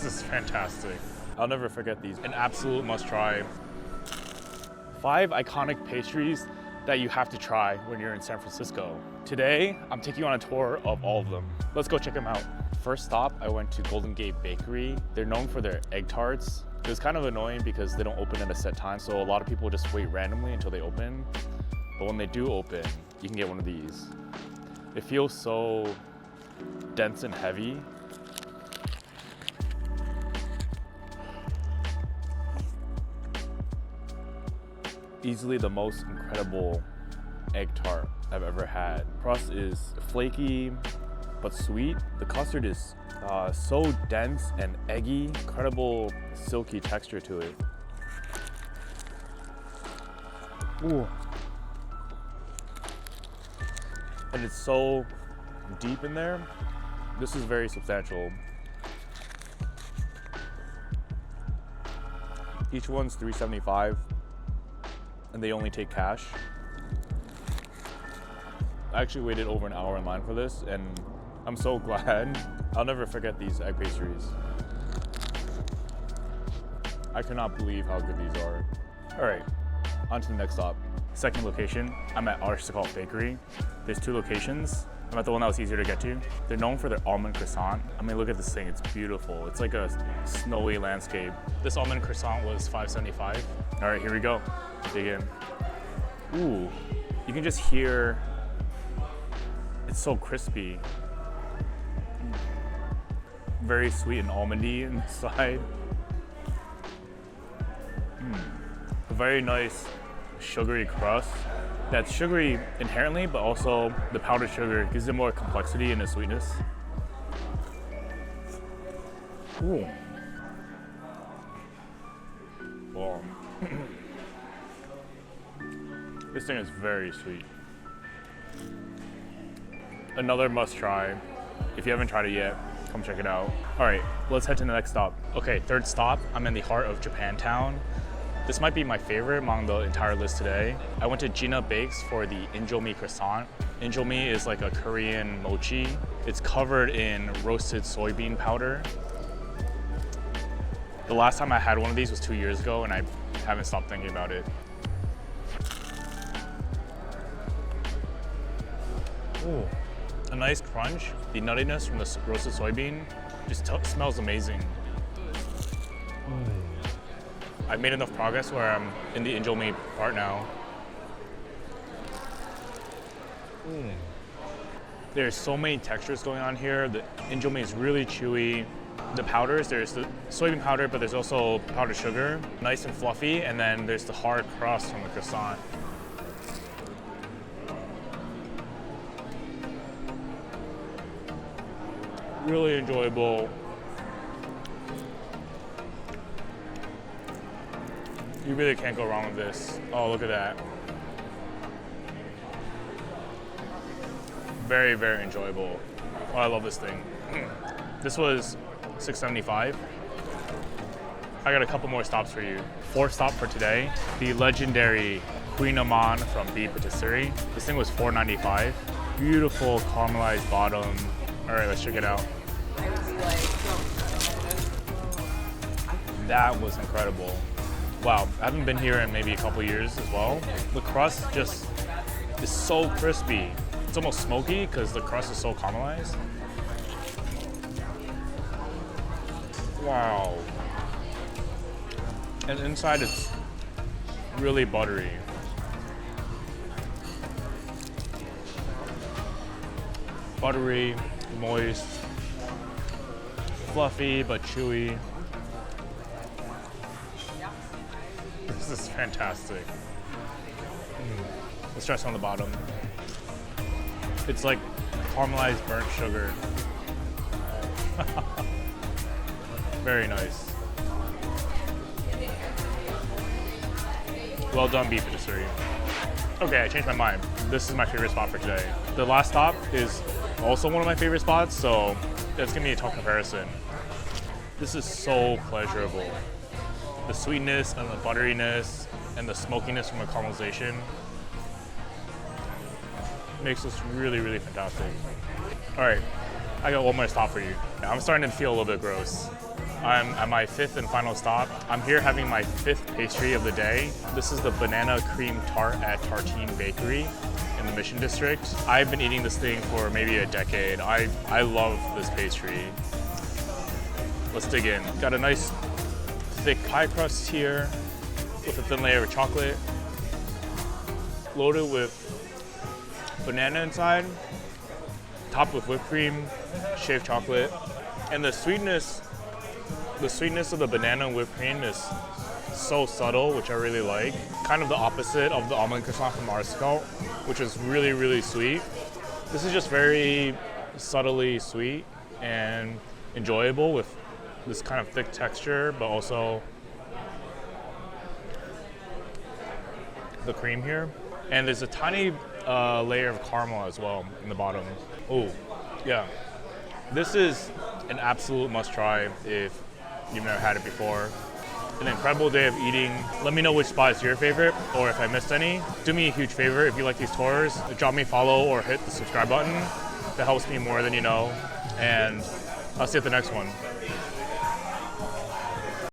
This is fantastic. I'll never forget these. An absolute must try. 5 iconic pastries that you have to try when you're in San Francisco. Today, I'm taking you on a tour of all of them. Let's go check them out. First stop, I went to Golden Gate Bakery. They're known for their egg tarts. It was kind of annoying because they don't open at a set time, so a lot of people just wait randomly until they open. But when they do open, you can get one of these. It feels so dense and heavy. Easily the most incredible egg tart I've ever had. Crust is flaky but sweet. The custard is so dense and eggy. Incredible silky texture to it. Ooh. And it's so deep in there. This is very substantial. Each one's $3.75. And they only take cash. I actually waited over an hour in line for this, and I'm so glad. I'll never forget these egg pastries. I cannot believe how good these are. All right, on to the next stop. Second location, I'm at Arsicault Bakery. There's 2 locations. I'm at the one that was easier to get to. They're known for their almond croissant. I mean, look at this thing, it's beautiful. It's like a snowy landscape. This almond croissant was $5.75. All right, here we go. Dig in. Ooh, you can just hear, it's so crispy. Very sweet and almondy inside. A very nice sugary crust. That's sugary inherently, but also the powdered sugar gives it more complexity and a sweetness. Ooh. Wow. This thing is very sweet. Another must try. If you haven't tried it yet, come check it out. All right, let's head to the next stop. Okay, third stop, I'm in the heart of Japantown. This might be my favorite among the entire list today. I went to Jina Bakes for the Injeolmi Croissant. Injeolmi is like a Korean mochi. It's covered in roasted soybean powder. The last time I had one of these was 2 years ago, and I haven't stopped thinking about it. Ooh, a nice crunch. The nuttiness from the roasted soybean just smells amazing. I've made enough progress where I'm in the Injeolmi part now. There's so many textures going on here. The Injeolmi is really chewy. The powders, there's the soybean powder, but there's also powdered sugar, nice and fluffy, and then there's the hard crust from the croissant. Really enjoyable. You really can't go wrong with this. Oh, look at that. Very, very enjoyable. Oh, I love this thing. This was $6.75. I got a couple more stops for you. Fourth stop for today, the legendary Kouign Amann from B.Patisserie. This thing was $4.95. Beautiful caramelized bottom. All right, let's check it out. That was incredible. Wow, I haven't been here in maybe a couple years as well. The crust just is so crispy. It's almost smoky because the crust is so caramelized. Wow. And inside it's really buttery. Buttery, moist, fluffy but chewy. This is fantastic. Let's try some on the bottom. It's like caramelized burnt sugar. Very nice. Well done, B.Patisserie. Okay, I changed my mind. This is my favorite spot for today. The last stop is also one of my favorite spots, so it's gonna be a tough comparison. This is so pleasurable. The sweetness and the butteriness and the smokiness from the caramelization makes this really, really fantastic. All right, I got one more stop for you. I'm starting to feel a little bit gross. I'm at my fifth and final stop. I'm here having my fifth pastry of the day. This is the banana cream tart at Tartine Bakery in the Mission District. I've been eating this thing for maybe a decade. I love this pastry. Let's dig in. Got a nice thick pie crust here with a thin layer of chocolate, loaded with banana inside, topped with whipped cream, shaved chocolate, and the sweetness of the banana and whipped cream is so subtle, which I really like. Kind of the opposite of the Almond Croissant from Arsicault, which is really, really sweet. This is just very subtly sweet and enjoyable with this kind of thick texture, but also the cream here. And there's a tiny layer of caramel as well in the bottom. Oh, yeah. This is an absolute must try if you've never had it before. An incredible day of eating. Let me know which spot is your favorite, or if I missed any. Do me a huge favor, if you like these tours, drop me a follow or hit the subscribe button. That helps me more than you know. And I'll see you at the next one.